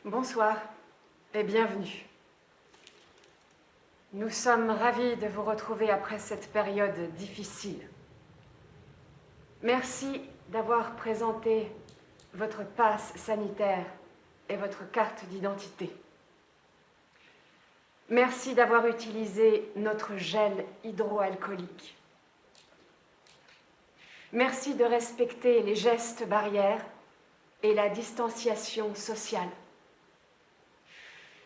Bonsoir et bienvenue. Nous sommes ravis de vous retrouver après cette période difficile. Merci d'avoir présenté votre passe sanitaire et votre carte d'identité. Merci d'avoir utilisé notre gel hydroalcoolique. Merci de respecter les gestes barrières et la distanciation sociale.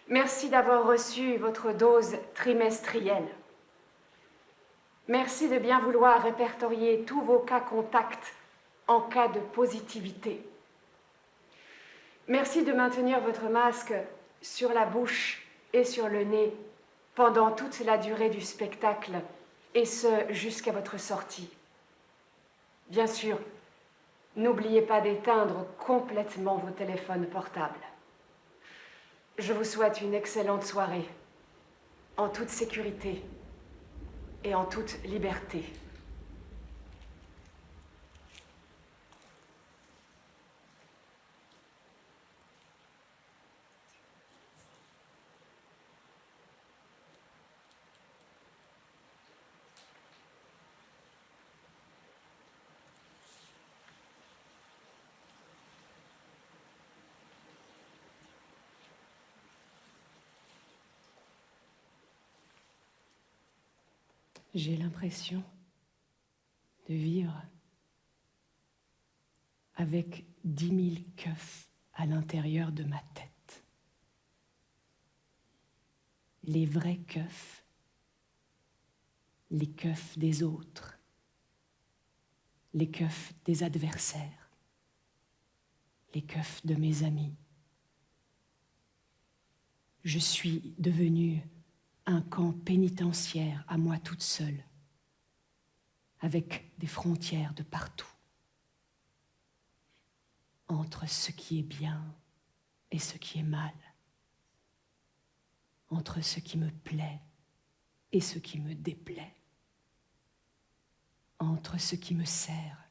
Merci d'avoir reçu votre dose trimestrielle. Merci de bien vouloir répertorier tous vos cas contacts en cas de positivité. Merci de maintenir votre masque sur la bouche et sur le nez pendant toute la durée du spectacle, et ce jusqu'à votre sortie. Bien sûr, n'oubliez pas d'éteindre complètement vos téléphones portables. Je vous souhaite une excellente soirée, en toute sécurité et en toute liberté. J'ai l'impression de vivre avec 10 000 keufs à l'intérieur de ma tête. Les vrais keufs, les keufs des autres, les keufs des adversaires, les keufs de mes amis. Je suis devenue un camp pénitentiaire à moi toute seule, avec des frontières de partout, entre ce qui est bien et ce qui est mal, entre ce qui me plaît et ce qui me déplaît, entre ce qui me sert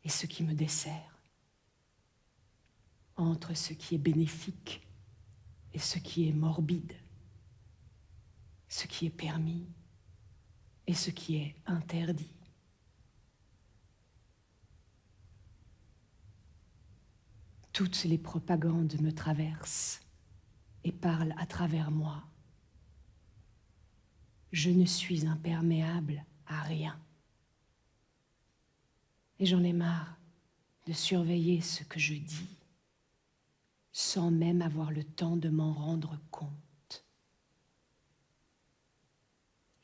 et ce qui me dessert, entre ce qui est bénéfique et ce qui est morbide, ce qui est permis et ce qui est interdit. Toutes les propagandes me traversent et parlent à travers moi. Je ne suis imperméable à rien. Et j'en ai marre de surveiller ce que je dis, sans même avoir le temps de m'en rendre compte.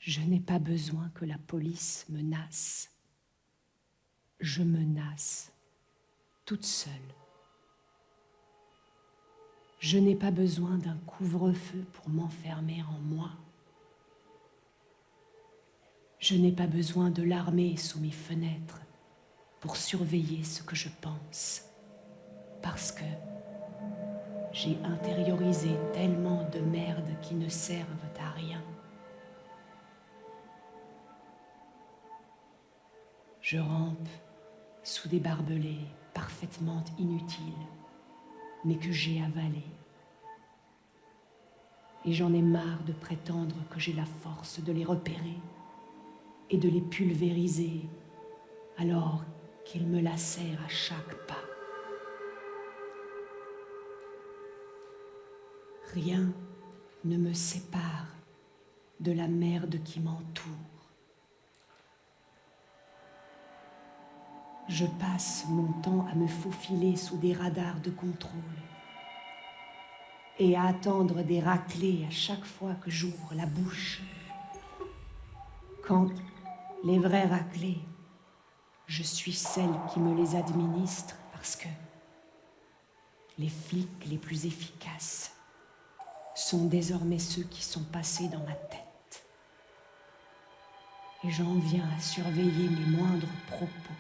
Je n'ai pas besoin que la police me nasse. Je me nasse toute seule. Je n'ai pas besoin d'un couvre-feu pour m'enfermer en moi. Je n'ai pas besoin de l'armée sous mes fenêtres pour surveiller ce que je pense, parce que j'ai intériorisé tellement de merde qui ne servent à rien. Je rampe sous des barbelés parfaitement inutiles, mais que j'ai avalés. Et j'en ai marre de prétendre que j'ai la force de les repérer et de les pulvériser, alors qu'ils me lacèrent à chaque pas. Rien ne me sépare de la merde qui m'entoure. Je passe mon temps à me faufiler sous des radars de contrôle et à attendre des raclées à chaque fois que j'ouvre la bouche. Quand les vraies raclées, je suis celle qui me les administre parce que les flics les plus efficaces sont désormais ceux qui sont passés dans ma tête. Et j'en viens à surveiller mes moindres propos.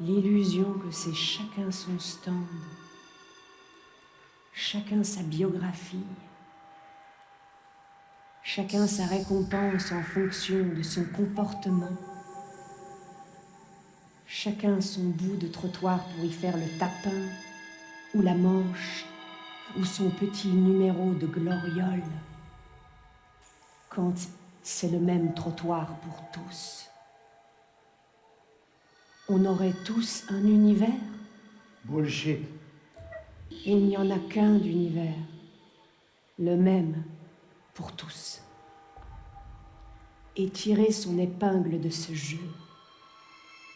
L'illusion que c'est chacun son stand, chacun sa biographie, chacun sa récompense en fonction de son comportement, chacun son bout de trottoir pour y faire le tapin, ou la manche, ou son petit numéro de gloriole, quand c'est le même trottoir pour tous. On aurait tous un univers. Bullshit. Il n'y en a qu'un d'univers, le même pour tous. Et tirer son épingle de ce jeu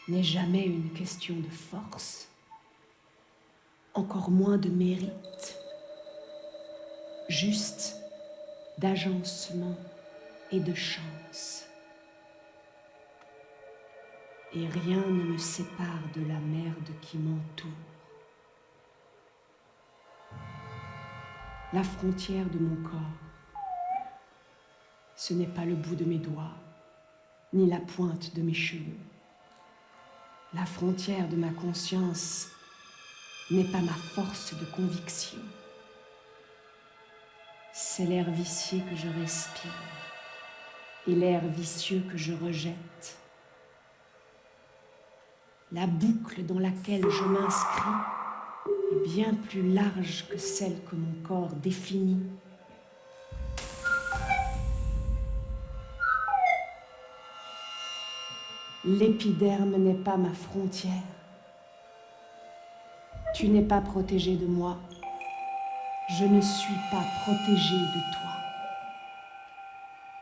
n'est jamais une question de force, encore moins de mérite, juste d'agencement et de chance. Et rien ne me sépare de la merde qui m'entoure. La frontière de mon corps, ce n'est pas le bout de mes doigts, ni la pointe de mes cheveux. La frontière de ma conscience n'est pas ma force de conviction. C'est l'air vicié que je respire et l'air vicieux que je rejette. La boucle dans laquelle je m'inscris est bien plus large que celle que mon corps définit. L'épiderme n'est pas ma frontière. Tu n'es pas protégé de moi. Je ne suis pas protégé de toi.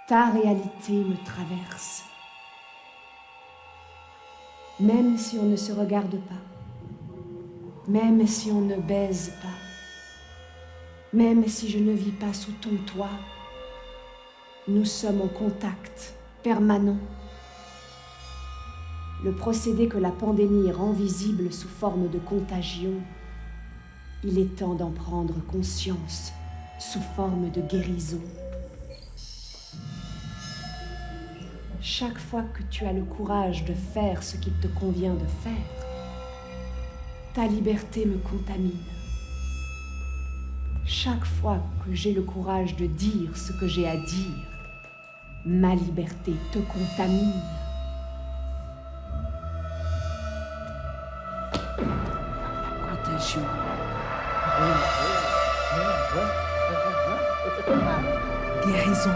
Ta réalité me traverse. Même si on ne se regarde pas, même si on ne baise pas, même si je ne vis pas sous ton toit, nous sommes en contact permanent. Le procédé que la pandémie rend visible sous forme de contagion, il est temps d'en prendre conscience sous forme de guérison. Chaque fois que tu as le courage de faire ce qu'il te convient de faire, ta liberté me contamine. Chaque fois que j'ai le courage de dire ce que j'ai à dire, ma liberté te contamine. Contagion. Guérison.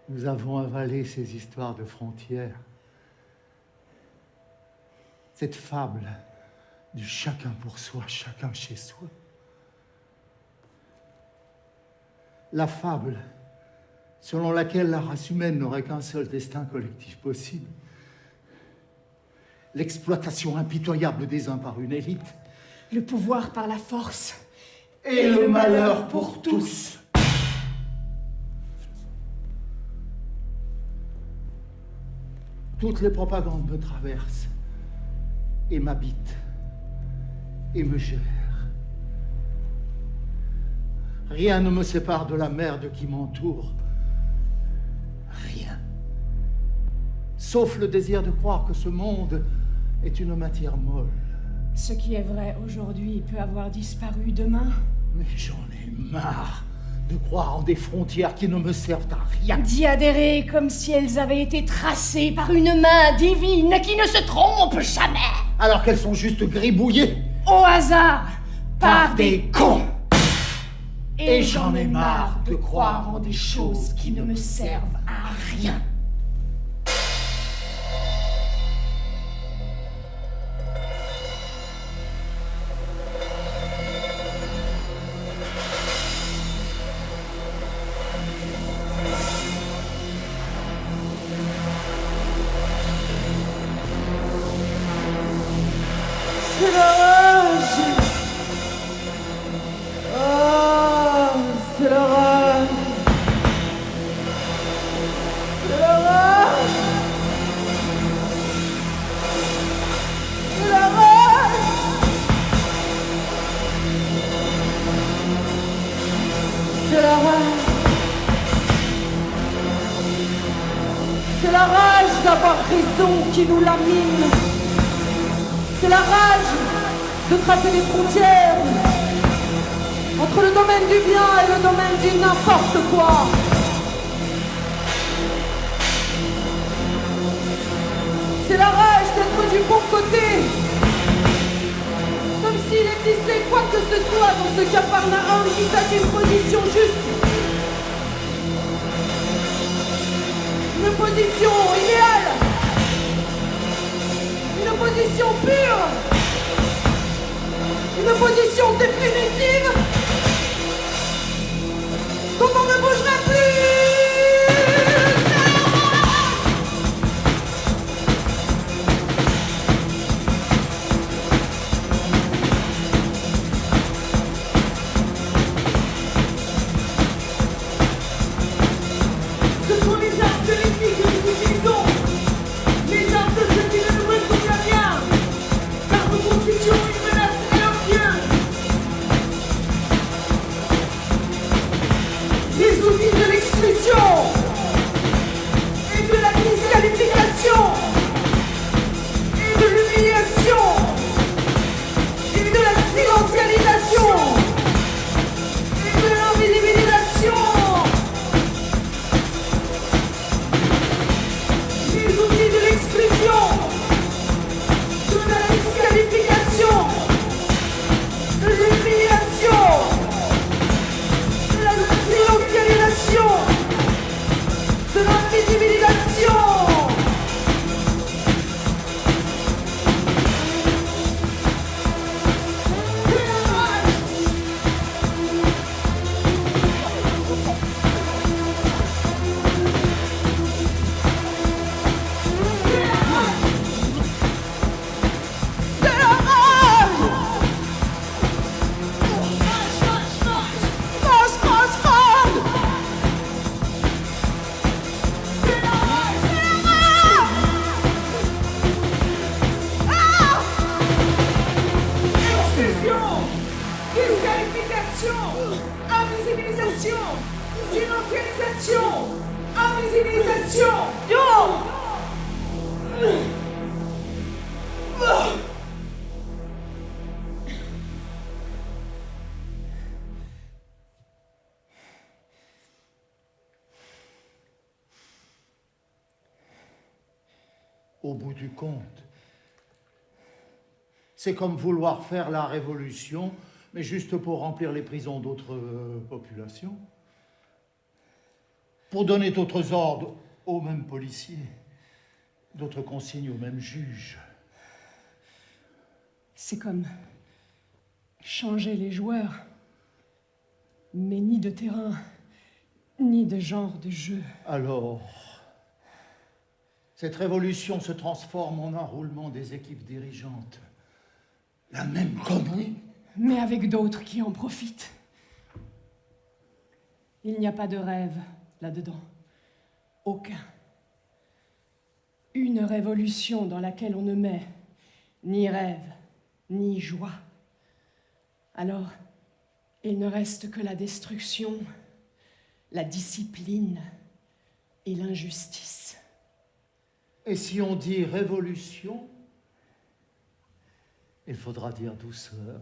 Nous avons avalé ces histoires de frontières. Cette fable du chacun pour soi, chacun chez soi. La fable selon laquelle la race humaine n'aurait qu'un seul destin collectif possible. L'exploitation impitoyable des uns par une élite. Le pouvoir par la force. Et le malheur pour tous. Toutes les propagandes me traversent et m'habitent et me gèrent. Rien ne me sépare de la merde qui m'entoure. Rien. sauf le désir de croire que ce monde est une matière molle. Ce qui est vrai aujourd'hui peut avoir disparu demain. Mais j'en ai marre de croire en des frontières qui ne me servent à rien. D'y adhérer comme si elles avaient été tracées par une main divine qui ne se trompe jamais. Alors qu'elles sont juste gribouillées Au hasard, par des cons. Et j'en ai marre de croire en des choses qui ne me servent à rien. C'est la rage. Ah, c'est la rage. C'est la rage. C'est la rage. C'est la rage. C'est la rage d'avoir raison qui nous lamine. C'est la rage de tracer les frontières entre le domaine du bien et le domaine du n'importe quoi. C'est la rage d'être du bon côté, comme s'il existait quoi que ce soit dans ce Capharnaüm qui sache une position juste, une position idéale, une position pure, une position définitive dont on ne bougerait plus. Ce sont les armes de l'ennemi que nous utilisons, les armes de ceux qui ne nous répondent rien, car nous constituons une menace silencieuse. Les outils de l'exclusion et de la disqualification et de l'humiliation et de la silencialisation et de l'invisibilisation. Les outils de l'exclusion, de la disqualification, de l'humiliation, de la silencialisation, de l'invisibilisation. C'est la rage. Rage, rage, rage. C'est la rage, c'est la rage. Ah! Exclusion, disqualification, invisibilisation, silencialisation, invisibilisation. Yo! Au bout du compte, c'est comme vouloir faire la révolution, mais juste pour remplir les prisons d'autres populations. Pour donner d'autres ordres aux mêmes policiers, d'autres consignes aux mêmes juges. C'est comme changer les joueurs, mais ni de terrain, ni de genre de jeu. Alors, cette révolution se transforme en un roulement des équipes dirigeantes. La même connerie. Mais avec d'autres qui en profitent. Il n'y a pas de rêve là-dedans. Aucun. Une révolution dans laquelle on ne met ni rêve, ni joie. Alors, il ne reste que la destruction, la discipline et l'injustice. Et si on dit révolution, il faudra dire douceur.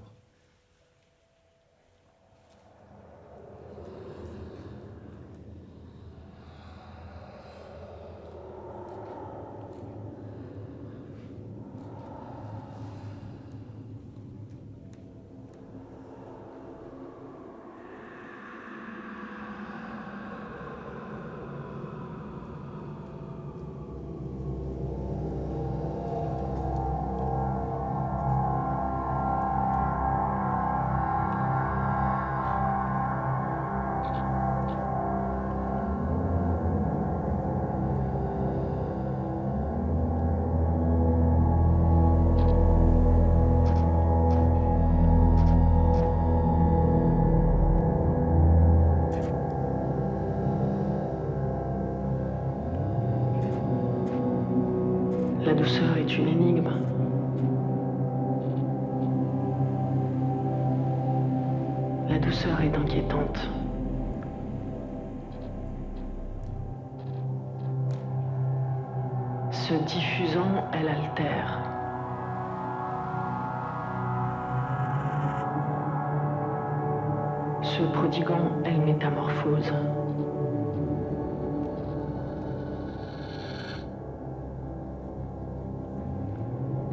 La douceur est une énigme. La douceur est inquiétante. Se diffusant, elle altère. Se prodiguant, elle métamorphose.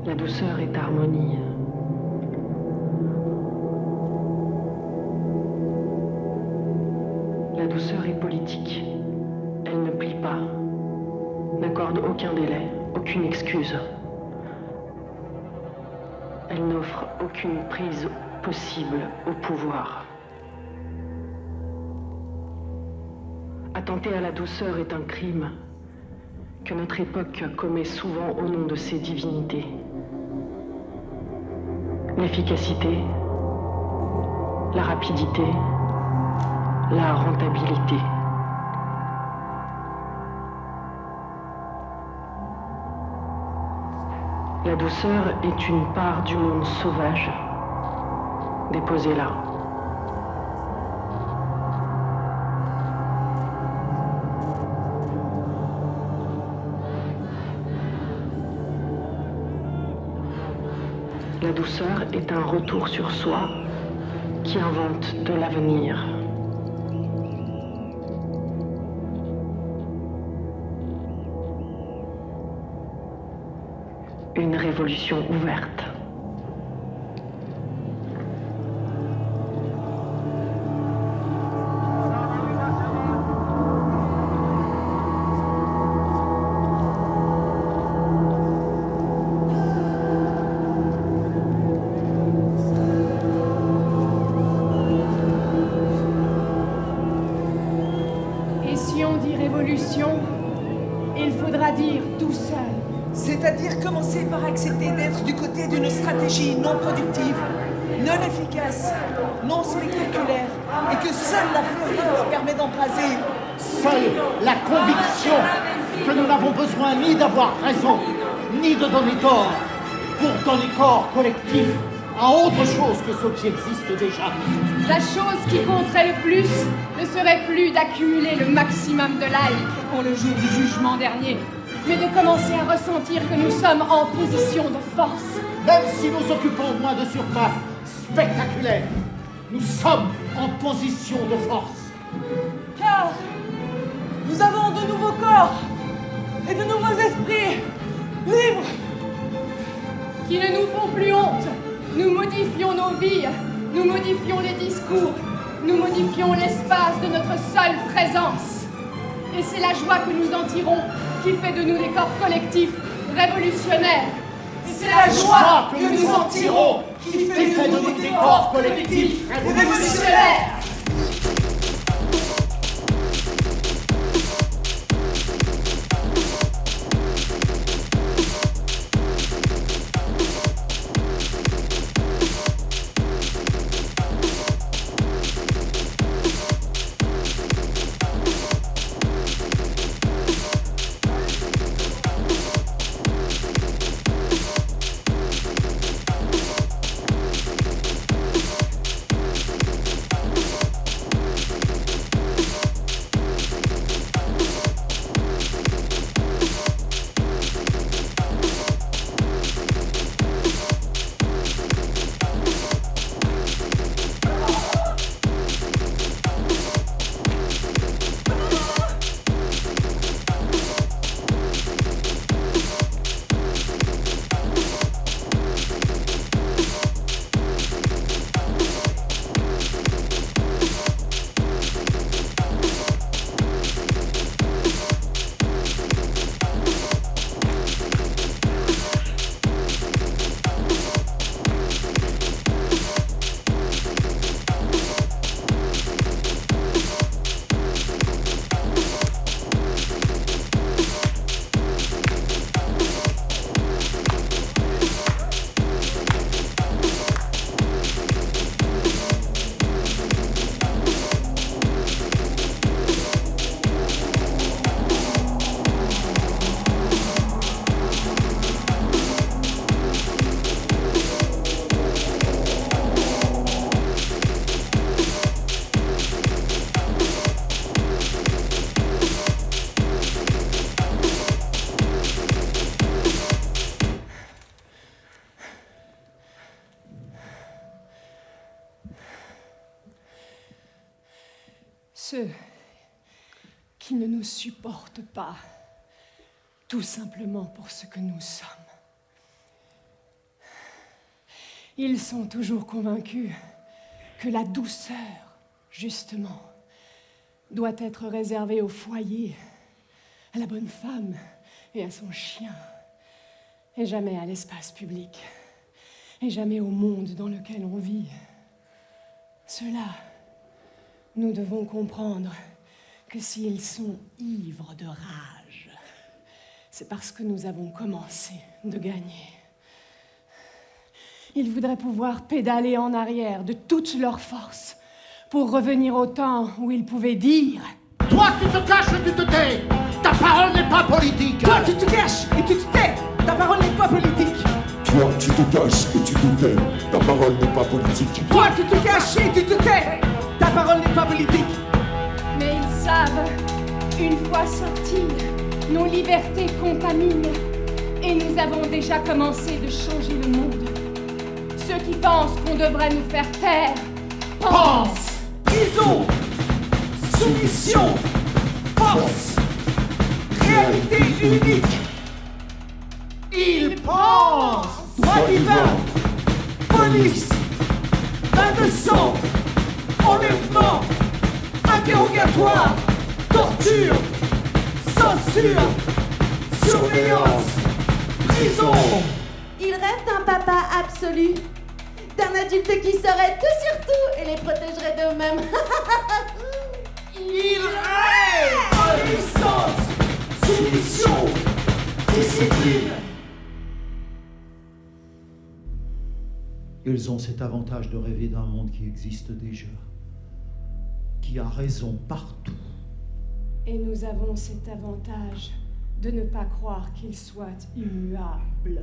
La douceur est harmonie. La douceur est politique. Elle ne plie pas, n'accorde aucun délai, aucune excuse. Elle n'offre aucune prise possible au pouvoir. Attenter à la douceur est un crime que notre époque commet souvent au nom de ses divinités. L'efficacité, la rapidité, la rentabilité. La douceur est une part du monde sauvage. Déposez-la. La douceur est un retour sur soi qui invente de l'avenir. Une révolution ouverte. Et si on dit révolution, il faudra dire douceur. C'est-à-dire commencer par accepter d'être du côté d'une stratégie non productive, non efficace, non spectaculaire, et que seule la fureur permet d'embraser. Seule la conviction que nous n'avons besoin ni d'avoir raison, ni de donner tort, pour donner corps collectif à autre chose que ce qui existe déjà. La chose qui compterait le plus ne serait plus d'accumuler le maximum de likes pour le jour du jugement dernier, mais de commencer à ressentir que nous sommes en position de force. Même si nous occupons moins de surface spectaculaire, nous sommes en position de force. Car nous avons de nouveaux corps et de nouveaux esprits libres Qui ne nous font plus honte. Nous modifions nos vies, nous modifions les discours, nous modifions l'espace de notre seule présence. Et c'est la joie que nous en tirons qui fait de nous des corps collectifs révolutionnaires. Et c'est la joie que nous en tirons qui fait de nous des corps collectifs révolutionnaires. Ceux qui ne nous supportent pas, tout simplement pour ce que nous sommes. Ils sont toujours convaincus que la douceur, justement, doit être réservée au foyer, à la bonne femme et à son chien, et jamais à l'espace public, et jamais au monde dans lequel on vit. Cela, nous devons comprendre que s'ils sont ivres de rage, c'est parce que nous avons commencé de gagner. Ils voudraient pouvoir pédaler en arrière de toute leur force pour revenir au temps où ils pouvaient dire « Toi, tu te caches et tu te tais. Ta parole n'est pas politique. Toi, tu te caches et tu te tais. Ta parole n'est pas politique. Toi, tu te caches et tu te tais. Ta parole n'est pas politique. Toi, tu te caches et tu te tais. Ta parole n'est pas politique. » Mais ils savent, une fois sortis, nos libertés contaminent. Et nous avons déjà commencé de changer le monde. Ceux qui pensent qu'on devrait nous faire taire, Pense. Prison, soumission, force, réalité unique. Il pense. Droit divin, police, bain de sang, enlèvement, interrogatoire, torture, censure, surveillance, prison. Ils rêvent d'un papa absolu, d'un adulte qui saurait tout sur tout et les protégerait d'eux-mêmes. Il rêve. Obéissance, soumission, discipline. Ils ont cet avantage de rêver d'un monde qui existe déjà, qui a raison partout. Et nous avons cet avantage de ne pas croire qu'il soit immuable.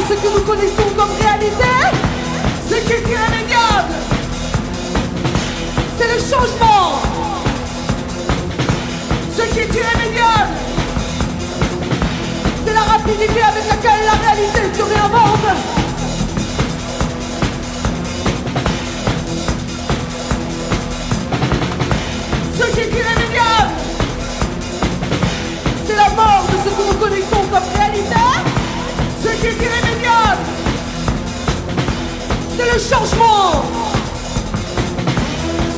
Ce que nous connaissons comme réalité, ce qui est irrémédiable, c'est le changement. Ce qui est irrémédiable, c'est la rapidité avec laquelle la réalité se réinvente. Ce qui est irrémédiable, c'est la mort de ce que nous connaissons comme réalité. Ce qui est irrémédiable, c'est le changement.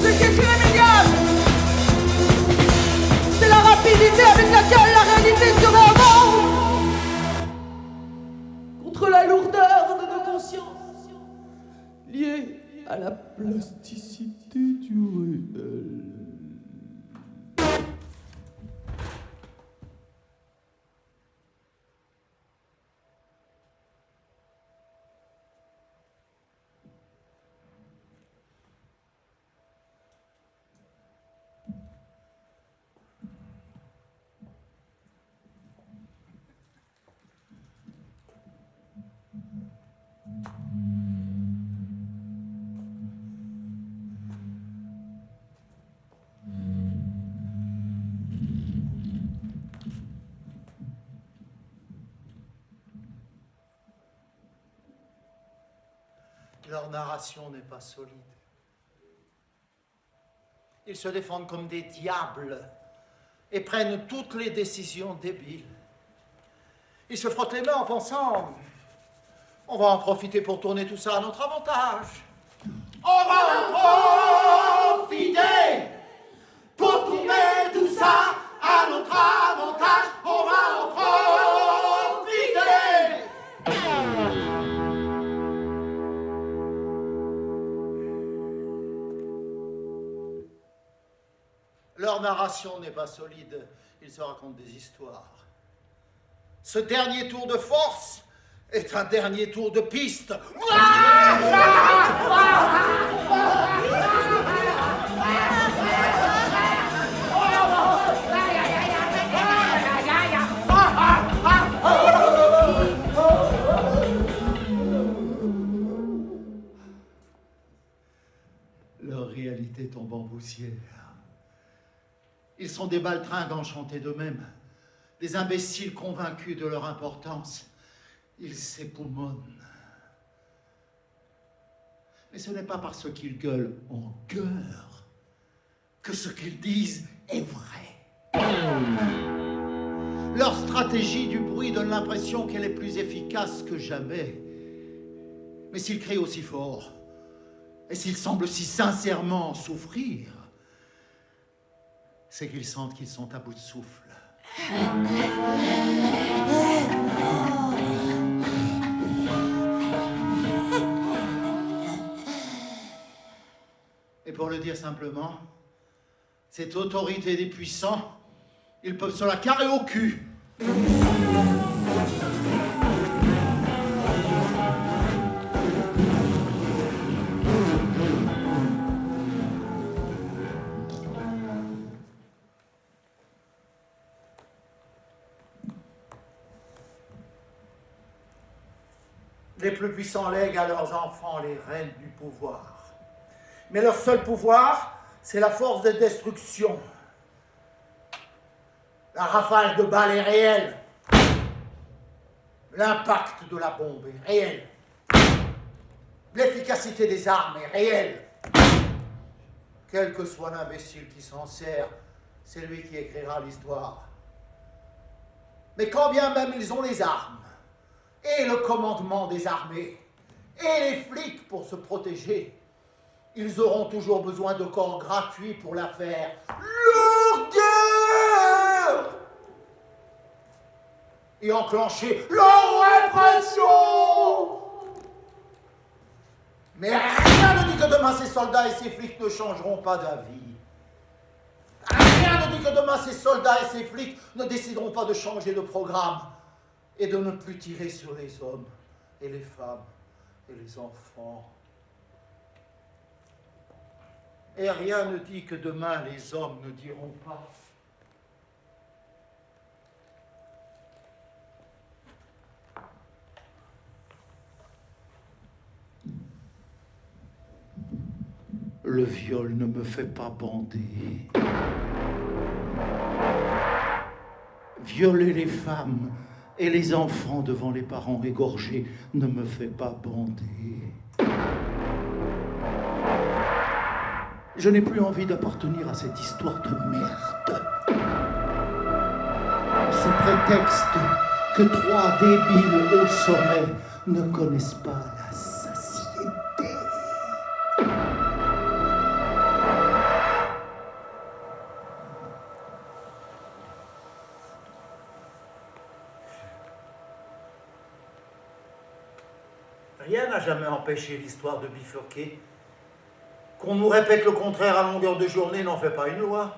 Ce qui est irrémédiable, c'est la rapidité avec laquelle la réalité se réinvente. Contre la lourdeur de nos consciences, liée à la plasticité du réel. Leur narration n'est pas solide. Ils se défendent comme des diables et prennent toutes les décisions débiles. Ils se frottent les mains en pensant « On va en profiter pour tourner tout ça à notre avantage. On va en profiter. Pour tourner tout ça à notre avantage, on va en profiter. Leur narration n'est pas solide, ils se racontent des histoires. Ce dernier tour de force est un dernier tour de piste. Leur réalité tombe en poussière. Ils sont des baltringues enchantés d'eux-mêmes, des imbéciles convaincus de leur importance. Ils s'époumonnent. Mais ce n'est pas parce qu'ils gueulent en chœur que ce qu'ils disent est vrai. Leur stratégie du bruit donne l'impression qu'elle est plus efficace que jamais. Mais s'ils crient aussi fort, et s'ils semblent si sincèrement souffrir, c'est qu'ils sentent qu'ils sont à bout de souffle. Et pour le dire simplement, cette autorité des puissants, ils peuvent se la carrer au cul. Les plus puissants lèguent à leurs enfants les rênes du pouvoir. Mais leur seul pouvoir, c'est la force de destruction. La rafale de balles est réelle. L'impact de la bombe est réel. L'efficacité des armes est réelle. Quel que soit l'imbécile qui s'en sert, c'est lui qui écrira l'histoire. Mais quand bien même ils ont les armes, et le commandement des armées, et les flics pour se protéger, ils auront toujours besoin de corps gratuits pour la faire leur guerre et enclencher leur répression. Mais rien ne dit que demain ces soldats et ces flics ne changeront pas d'avis. Rien ne dit que demain ces soldats et ces flics ne décideront pas de changer de programme et de ne plus tirer sur les hommes et les femmes et les enfants. Et rien ne dit que demain les hommes ne diront pas. Le viol ne me fait pas bander. Violer les femmes et les enfants devant les parents égorgés ne me fait pas bander. Je n'ai plus envie d'appartenir à cette histoire de merde. Sous prétexte que 3 débiles au sommet ne connaissent pas la satiété. Rien n'a jamais empêché l'histoire de bifurquer. Qu'on nous répète le contraire à longueur de journée n'en fait pas une loi.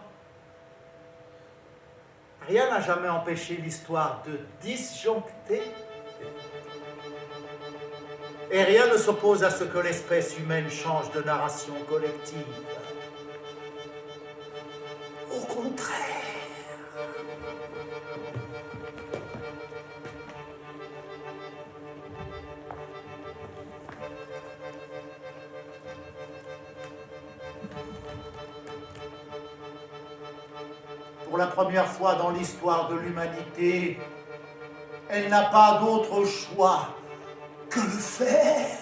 Rien n'a jamais empêché l'histoire de disjoncter. Et rien ne s'oppose à ce que l'espèce humaine change de narration collective. Au contraire. Pour la première fois dans l'histoire de l'humanité, elle n'a pas d'autre choix que le faire.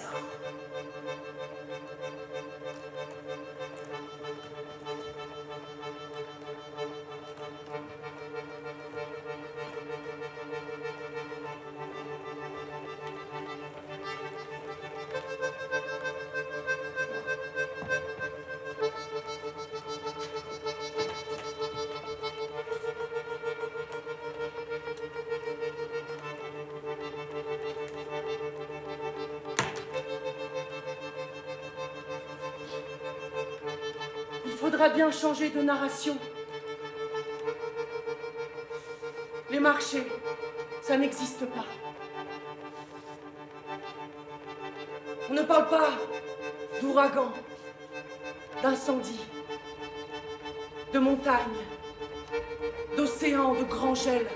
faudra bien changer de narration. Les marchés, ça n'existe pas. On ne parle pas d'ouragan, d'incendie, de montagne, d'océan, de grands gels.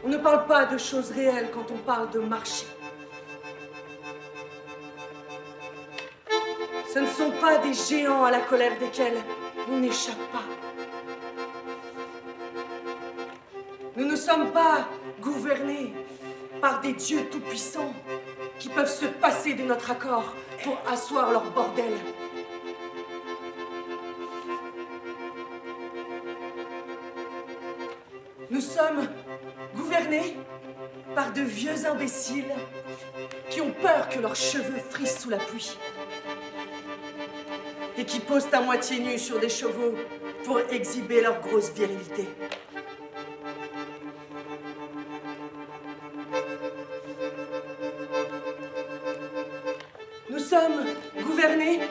On ne parle pas de choses réelles quand on parle de marché. Ce ne sont pas des géants à la colère desquels on n'échappe pas. Nous ne sommes pas gouvernés par des dieux tout-puissants qui peuvent se passer de notre accord pour asseoir leur bordel. Nous sommes gouvernés par de vieux imbéciles qui ont peur que leurs cheveux frissent sous la pluie et qui posent à moitié nus sur des chevaux pour exhiber leur grosse virilité. Nous sommes gouvernés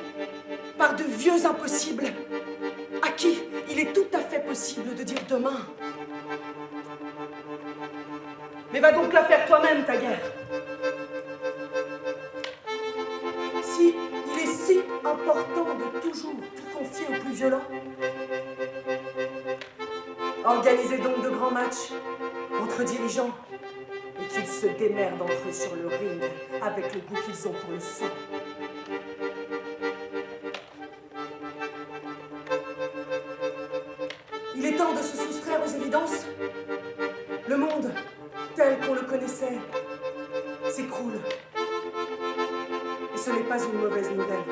par de vieux impossibles à qui il est tout à fait possible de dire demain. Mais va donc la faire toi-même, ta guerre. Si il est si important de toujours tout confier aux plus violents, organisez donc de grands matchs entre dirigeants et qu'ils se démerdent entre eux sur le ring avec le goût qu'ils ont pour le sang. Il est temps de se soustraire aux évidences. Le monde, tel qu'on le connaissait, s'écroule. Et ce n'est pas une mauvaise nouvelle.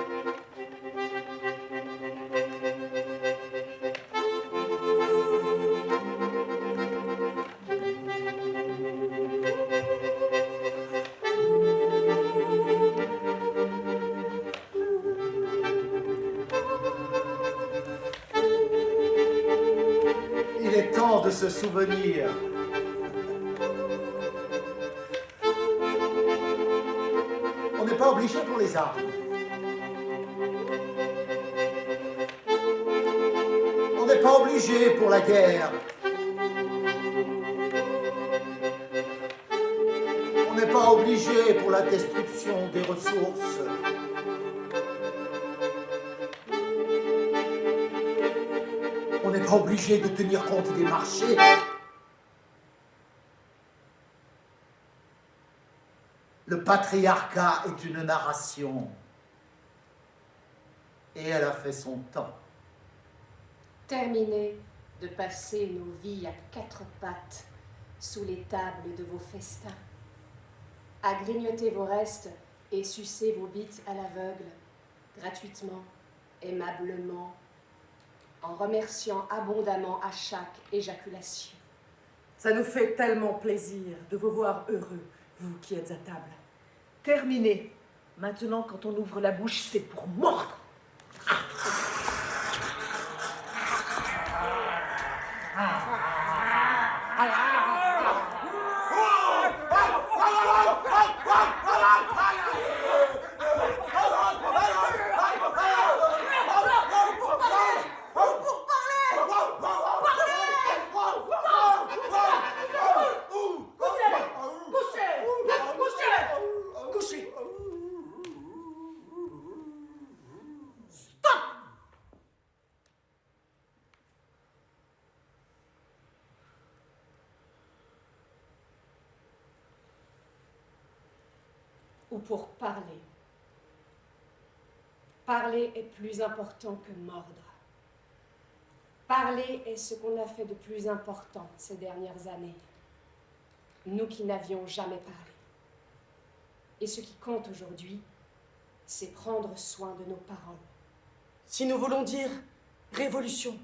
Il est temps de se souvenir. On n'est pas obligé pour les armes. On n'est pas obligé pour la guerre. On n'est pas obligé pour la destruction des ressources. On n'est pas obligé de tenir compte des marchés. Le patriarcat est une narration. Et elle a fait son temps. Terminez de passer nos vies à quatre pattes sous les tables de vos festins, à grignoter vos restes et sucer vos bites à l'aveugle, gratuitement, aimablement, en remerciant abondamment à chaque éjaculation. Ça nous fait tellement plaisir de vous voir heureux, vous qui êtes à table. Terminé. Maintenant, quand on ouvre la bouche, c'est pour mordre. Ou pour parler. Parler est plus important que mordre. Parler est ce qu'on a fait de plus important ces dernières années. Nous qui n'avions jamais parlé. Et ce qui compte aujourd'hui, c'est prendre soin de nos paroles. Si nous voulons dire révolution,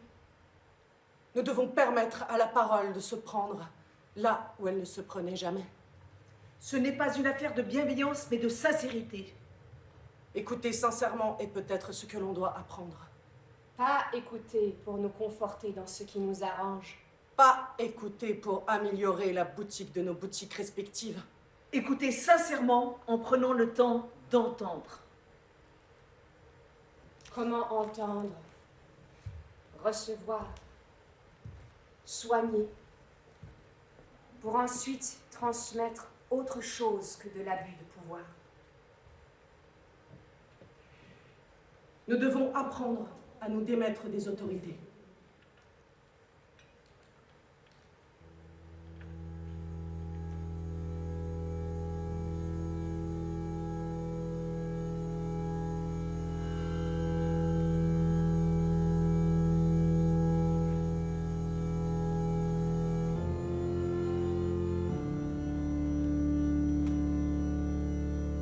nous devons permettre à la parole de se prendre là où elle ne se prenait jamais. Ce n'est pas une affaire de bienveillance, mais de sincérité. Écouter sincèrement est peut-être ce que l'on doit apprendre. Pas écouter pour nous conforter dans ce qui nous arrange. Pas écouter pour améliorer la boutique de nos boutiques respectives. Écoutez sincèrement en prenant le temps d'entendre. Comment entendre, recevoir, soigner, pour ensuite transmettre autre chose que de l'abus de pouvoir. Nous devons apprendre à nous démettre des autorités.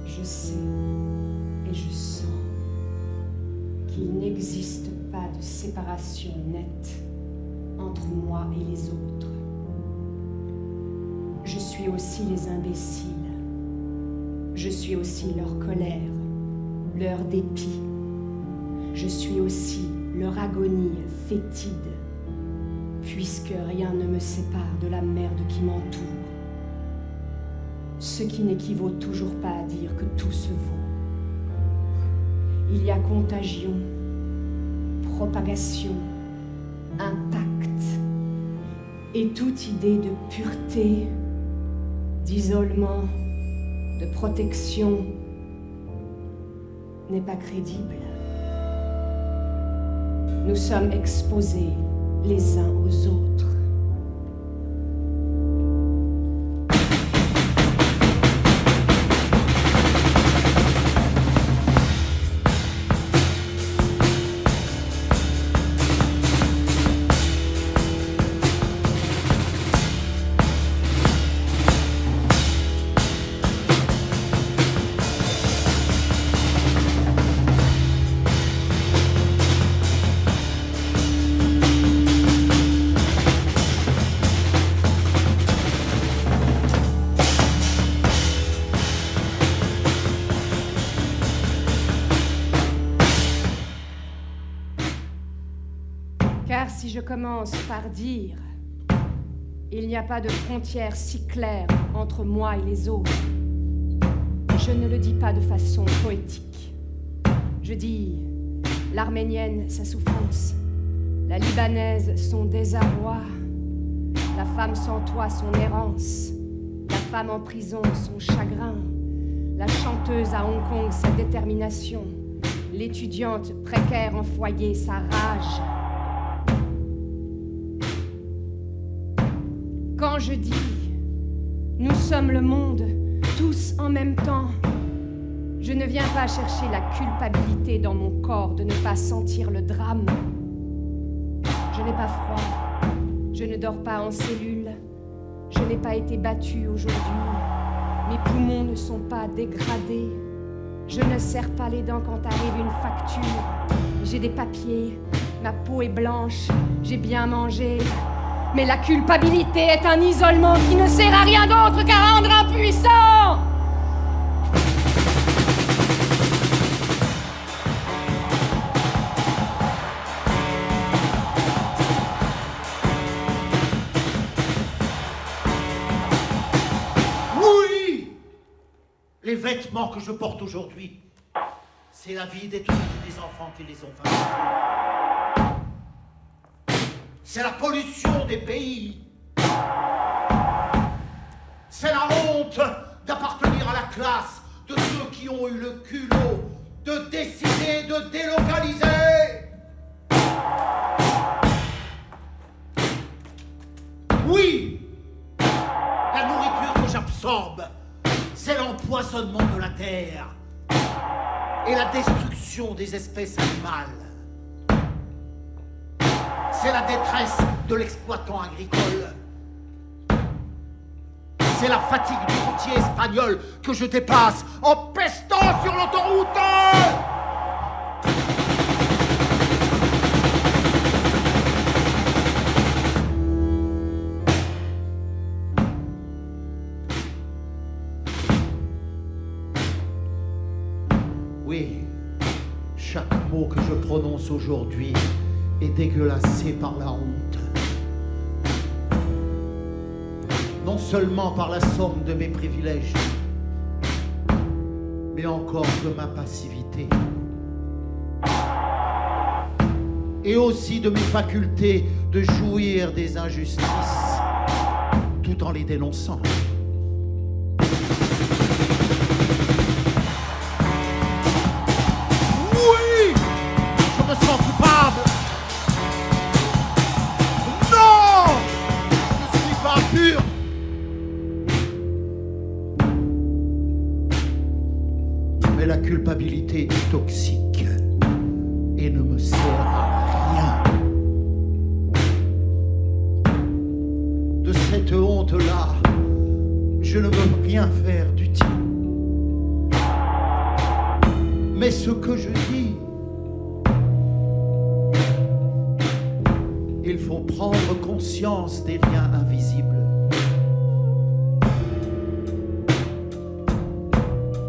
Je sais et je sens qu'il n'existe pas de séparation nette entre moi et les autres. Je suis aussi les imbéciles. Je suis aussi leur colère, leur dépit. Je suis aussi leur agonie fétide, puisque rien ne me sépare de la merde qui m'entoure. Ce qui n'équivaut toujours pas à dire que tout se vaut. Il y a contagion, propagation, impact, et toute idée de pureté, d'isolement, de protection n'est pas crédible. Nous sommes exposés les uns aux autres. Car si je commence par dire « Il n'y a pas de frontière si claire entre moi et les autres », je ne le dis pas de façon poétique. Je dis l'arménienne sa souffrance, la libanaise son désarroi, la femme sans toit son errance, la femme en prison son chagrin, la chanteuse à Hong Kong sa détermination, l'étudiante précaire en foyer sa rage. Quand je dis « Nous sommes le monde, tous en même temps », je ne viens pas chercher la culpabilité dans mon corps de ne pas sentir le drame. Je n'ai pas froid, je ne dors pas en cellule, je n'ai pas été battue aujourd'hui, mes poumons ne sont pas dégradés, je ne serre pas les dents quand arrive une facture, j'ai des papiers, ma peau est blanche, j'ai bien mangé. Mais la culpabilité est un isolement qui ne sert à rien d'autre qu'à rendre impuissant. Oui! Les vêtements que je porte aujourd'hui, c'est la vie des enfants qui les ont fabriqués. C'est la pollution des pays. C'est la honte d'appartenir à la classe de ceux qui ont eu le culot de décider de délocaliser. Oui, la nourriture que j'absorbe, c'est l'empoisonnement de la terre et la destruction des espèces animales. C'est la détresse de l'exploitant agricole. C'est la fatigue du routier espagnol que je dépasse en pestant sur l'autoroute. Oui, chaque mot que je prononce aujourd'hui est dégueulassé par la honte. Non seulement par la somme de mes privilèges, mais encore de ma passivité. et aussi de mes facultés de jouir des injustices, tout en les dénonçant. Oui, je me sens coupable. Non, je ne suis pas pur. Mais la culpabilité est toxique et ne me sert à rien. De cette honte-là, je ne veux rien faire d'utile. Mais ce que je dis, il faut prendre conscience des liens invisibles.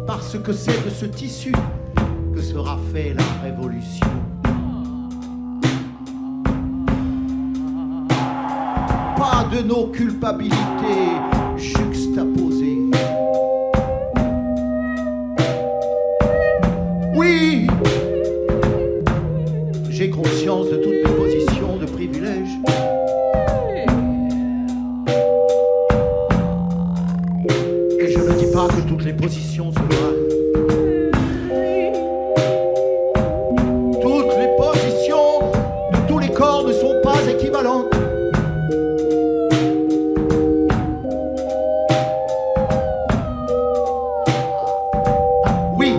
Parce que c'est de ce tissu que sera fait la révolution. Pas de nos culpabilités juxtaposées. Oui, j'ai conscience de toutes mes positions de privilège. Et je ne dis pas que toutes les positions sont vraies. Toutes les positions de tous les corps ne sont pas équivalentes. Oui,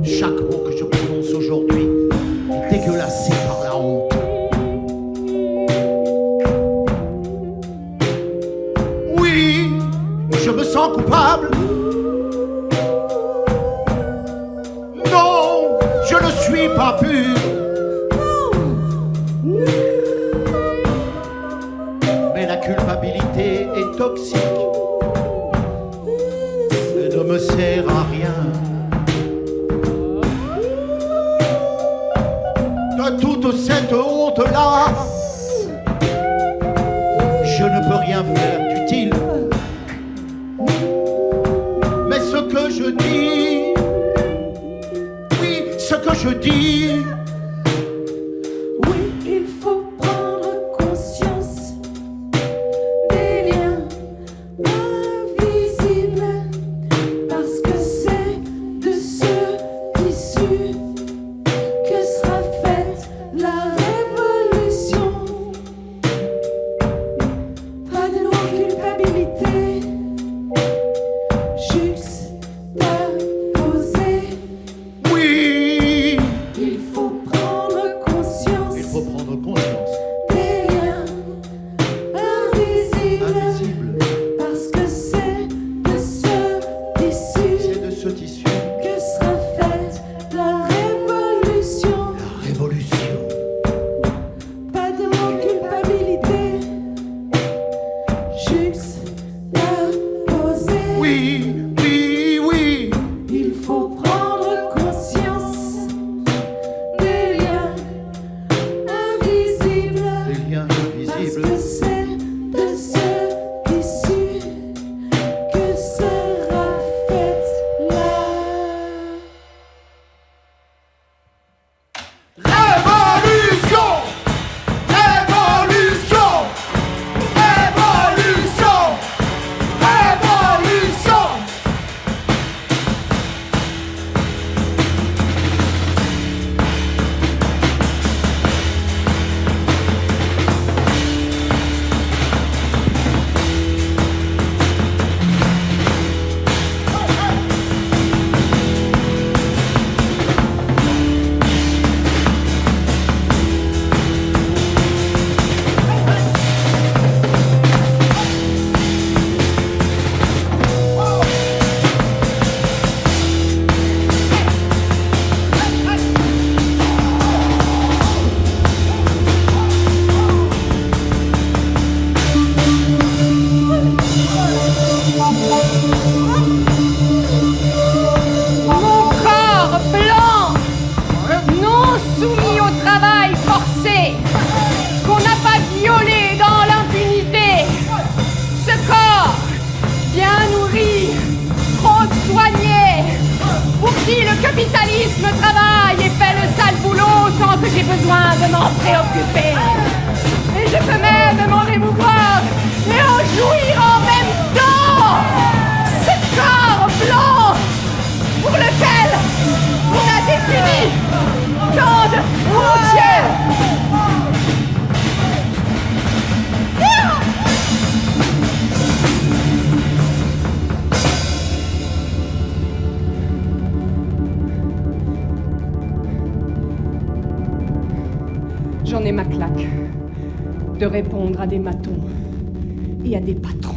chaque mot que je prononce aujourd'hui est dégueulassé par la honte. Oui, je me sens coupable. Non, je ne suis pas pur. Mais la culpabilité est toxique et ne me sert à rien. De toute cette honte-là, je ne peux rien faire d'utile. Mais ce que je dis, oui, ce que je dis, Oui, il faut prendre conscience des liens invisibles, parce que c'est de ce tissu que sera faite la révolution. Pas de non-culpabilité juxtaposée. oui, Il faut prendre conscience il faut prendre conscience. des liens invisibles, Invisible, parce que c'est de ce tissu c'est de ce tissu que sera faite la révolution. la révolution. Pas de non-culpabilité juxtaposée. Oui, oui, oui, Il faut prendre conscience des liens invisibles, les liens parce invisibles. que c'est de ce tissu que sera faite la Révolution! Révolution! Révolution! besoin de m'en préoccuper. Et je peux même m'en émouvoir et en jouir en même temps. Ce corps blanc pour lequel on a défini tant de frontières. J'en ai ma claque de répondre à des matons et à des patrons.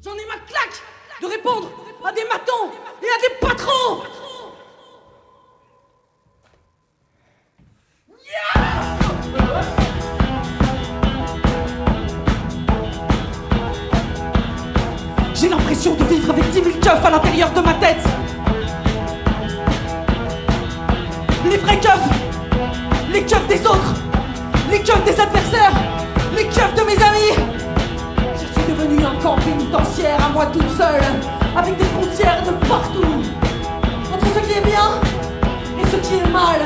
J'en ai ma claque de répondre à des matons et à des patrons. J'ai l'impression de vivre avec 10 000 keufs à l'intérieur de ma tête. Les vrais keufs, les keufs des autres, les keufs des adversaires, les keufs de mes amis. Je suis devenue un camp pénitentiaire à moi toute seule, avec des frontières de partout. Entre ce qui est bien et ce qui est mal,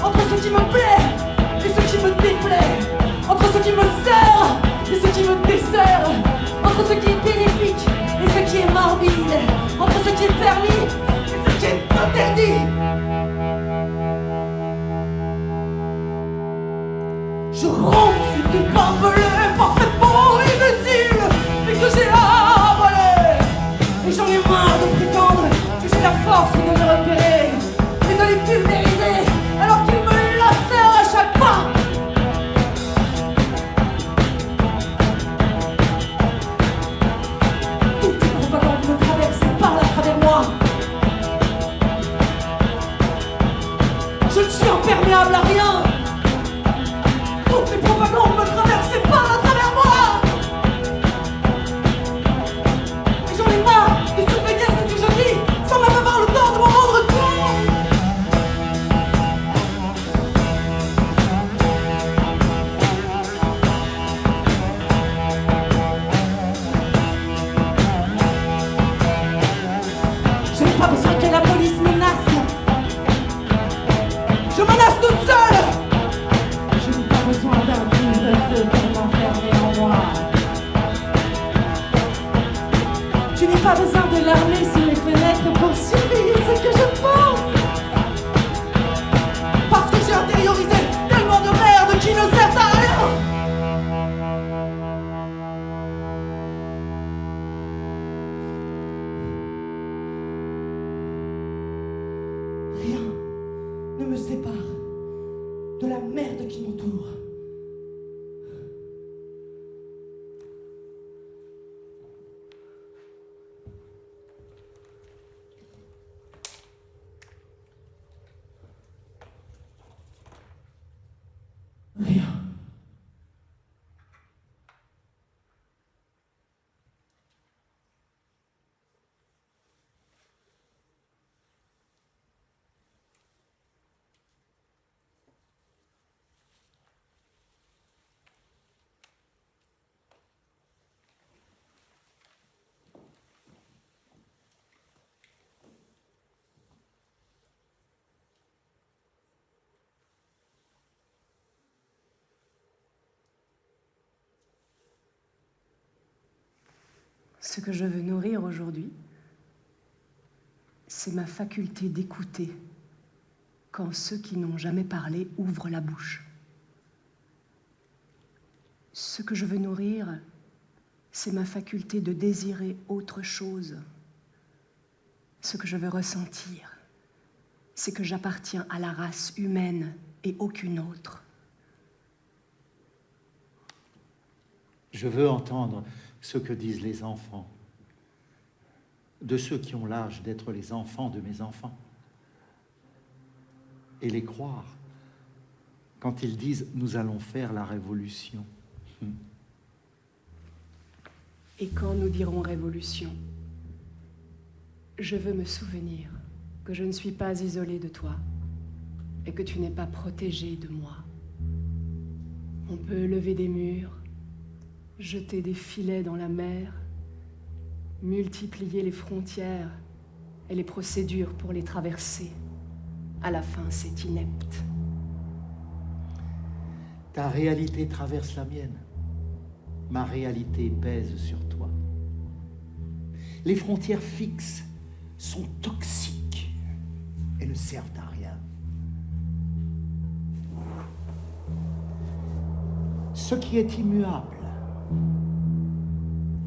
entre ce qui me plaît et ce qui me déplaît, entre ce qui me sert et ce qui me dessert, entre ce qui est bénéfique et ce qui est morbide, entre ce qui est permis et ce qui est interdit. Je romps ces barbelés parfaitement inutiles et que j'ai avalés. Et j'en ai marre de prétendre que j'ai la force de les repérer et de les pulvériser alors qu'ils me lacèrent à chaque pas. Toute une propagande me traverse et parle à travers moi. Je ne suis imperméable à rien. Toutes les propagandes me traversent et parlent à travers moi. Et j'en ai marre de surveiller ce que je dis sans même avoir le temps de m'en rendre compte. Je n'ai pas besoin que la police menace. Je menace toute seule. Je n'ai pas besoin d'un couvre-feu pour m'enfermer en moi. Je n'ai pas besoin de l'armée sous les fenêtres pour surveiller ce que je pense. Parce que j'ai intériorisé tellement de merde qui ne servent à rien. Rien ne me sépare de la merde qui m'entoure. Rien. Ce que je veux nourrir aujourd'hui, c'est ma faculté d'écouter quand ceux qui n'ont jamais parlé ouvrent la bouche. Ce que je veux nourrir, c'est ma faculté de désirer autre chose. Ce que je veux ressentir, c'est que j'appartiens à la race humaine et aucune autre. Je veux entendre ce que disent les enfants, de ceux qui ont l'âge d'être les enfants de mes enfants, et les croire quand ils disent « nous allons faire la révolution ». Et quand nous dirons révolution, je veux me souvenir que je ne suis pas isolée de toi, est que tu n'es pas protégé de moi. On peut lever des murs, jeter des filets dans la mer, multiplier les frontières et les procédures pour les traverser. À la fin, c'est inepte. Ta réalité traverse la mienne. Ma réalité pèse sur toi. Les frontières fixes sont toxiques et ne servent à rien. Ce qui est immuable,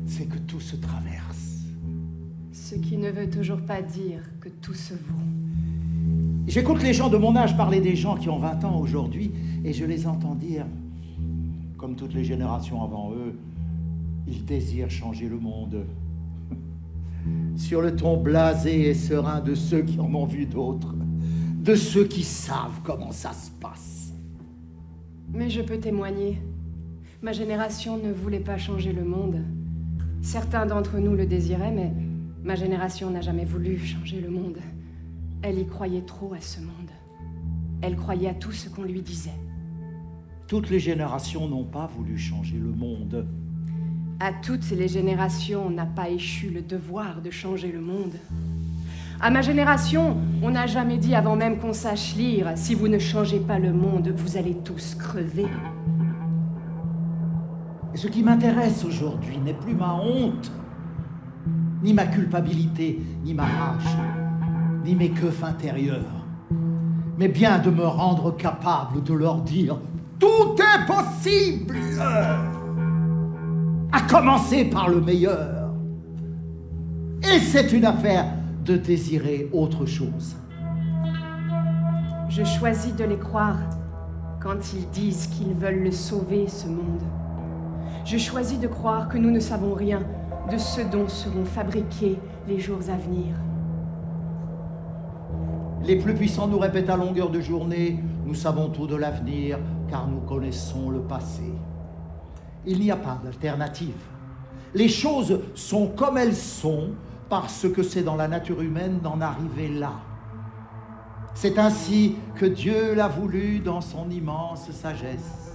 c'est que tout se traverse. Ce qui ne veut toujours pas dire que tout se vaut. J'écoute les gens de mon âge parler des gens qui ont 20 ans aujourd'hui, et je les entends dire, comme toutes les générations avant eux, ils désirent changer le monde. Sur le ton blasé et serein de ceux qui en ont vu d'autres, de ceux qui savent comment ça se passe. Mais je peux témoigner. Ma génération ne voulait pas changer le monde. Certains d'entre nous le désiraient, mais ma génération n'a jamais voulu changer le monde. Elle y croyait trop à ce monde. Elle croyait à tout ce qu'on lui disait. Toutes les générations n'ont pas voulu changer le monde. À toutes les générations, on n'a pas échu le devoir de changer le monde. À ma génération, on n'a jamais dit avant même qu'on sache lire, si vous ne changez pas le monde, vous allez tous crever. Et ce qui m'intéresse aujourd'hui n'est plus ma honte, ni ma culpabilité, ni ma rage, ni mes keufs intérieurs, mais bien de me rendre capable de leur dire « Tout est possible !» à commencer par le meilleur. Et c'est une affaire de désirer autre chose. Je choisis de les croire quand ils disent qu'ils veulent le sauver, ce monde. Je choisis de croire que nous ne savons rien de ce dont seront fabriqués les jours à venir. Les plus puissants nous répètent à longueur de journée « Nous savons tout de l'avenir, car nous connaissons le passé ». Il n'y a pas d'alternative. Les choses sont comme elles sont parce que c'est dans la nature humaine d'en arriver là. C'est ainsi que Dieu l'a voulu dans son immense sagesse.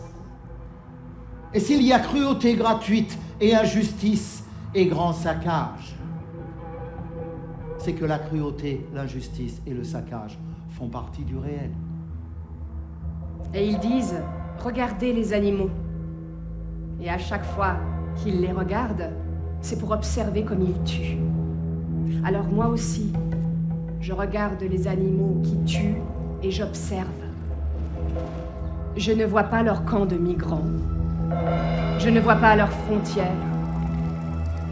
Et s'il y a cruauté gratuite et injustice et grand saccage, c'est que la cruauté, l'injustice et le saccage font partie du réel. Et ils disent, regardez les animaux. Et à chaque fois qu'ils les regardent, c'est pour observer comme ils tuent. Alors moi aussi, je regarde les animaux qui tuent et j'observe. Je ne vois pas leur camp de migrants. Je ne vois pas leurs frontières.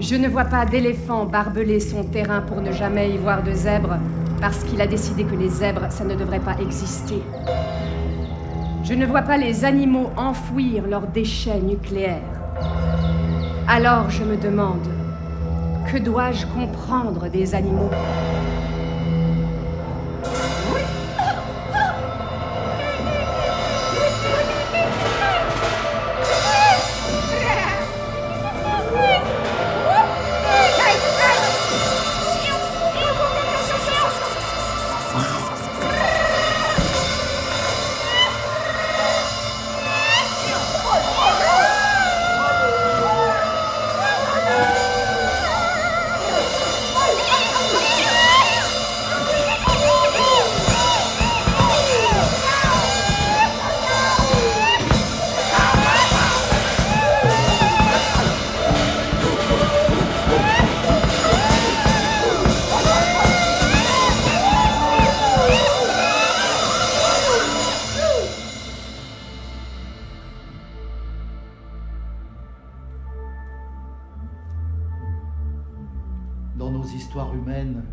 Je ne vois pas d'éléphant barbelé son terrain pour ne jamais y voir de zèbres, parce qu'il a décidé que les zèbres, ça ne devrait pas exister. Je ne vois pas les animaux enfouir leurs déchets nucléaires. Alors je me demande, que dois-je comprendre des animaux ? Dans nos histoires humaines,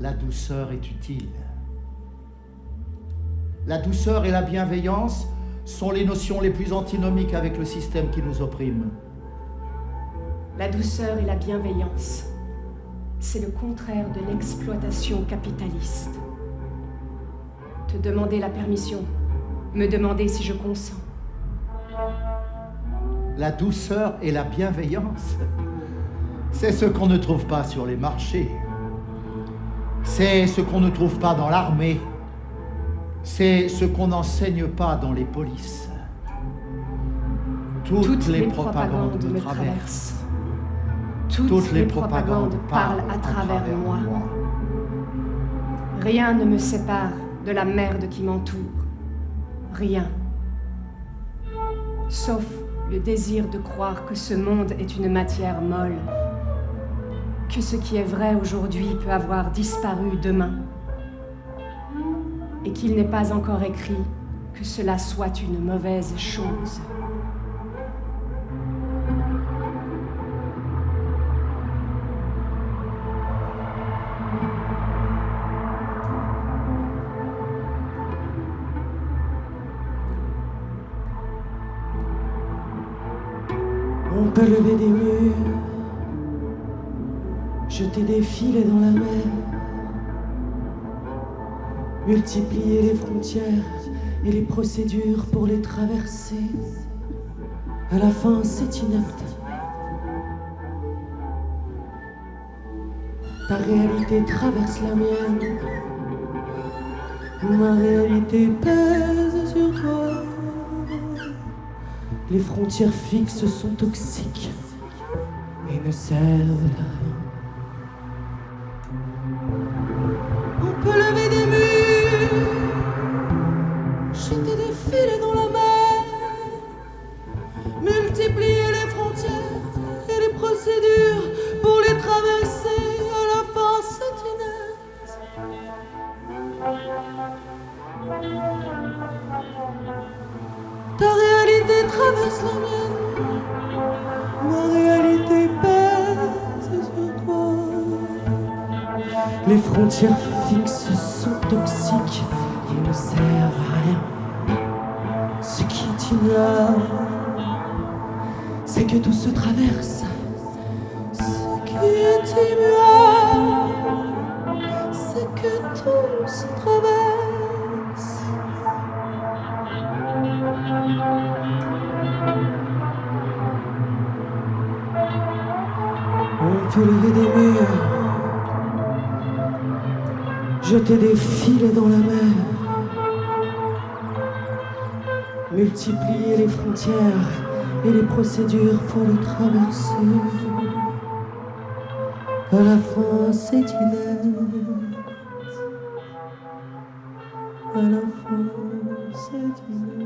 la douceur est utile. La douceur et la bienveillance sont les notions les plus antinomiques avec le système qui nous opprime. La douceur et la bienveillance, c'est le contraire de l'exploitation capitaliste. Te demander la permission, me demander si je consens. La douceur et la bienveillance, c'est ce qu'on ne trouve pas sur les marchés. C'est ce qu'on ne trouve pas dans l'armée. C'est ce qu'on n'enseigne pas dans les polices. Toutes les propagandes me traversent. Toutes les propagandes parlent à travers moi. Rien ne me sépare de la merde qui m'entoure. Rien. Sauf le désir de croire que ce monde est une matière molle. Que ce qui est vrai aujourd'hui peut avoir disparu demain. Et qu'il n'est pas encore écrit que cela soit une mauvaise chose. On peut lever des murs, jeter des filets dans la mer, multiplier les frontières et les procédures pour les traverser. À la fin, c'est inepte. Ta réalité traverse la mienne. Ma réalité pèse sur toi. Les frontières fixes sont toxiques et ne servent à rien. On peut lever des murs, jeter des filets dans la mer, multiplier les frontières et les procédures pour les traverser. À la fin, c'est inepte. Ta réalité traverse la mienne. Ma réalité pèse sur toi. Les frontières fixes sont toxiques et ne servent à rien. Ce qui est ignoble, c'est que tout se traverse. Ce qui est immuable, c'est que tout se traverse. On peut lever des murs, jeter des filets dans la mer, multiplier les frontières et les procédures pour les traverser. À la fin, c'est inepte. À la fin, c'est inepte.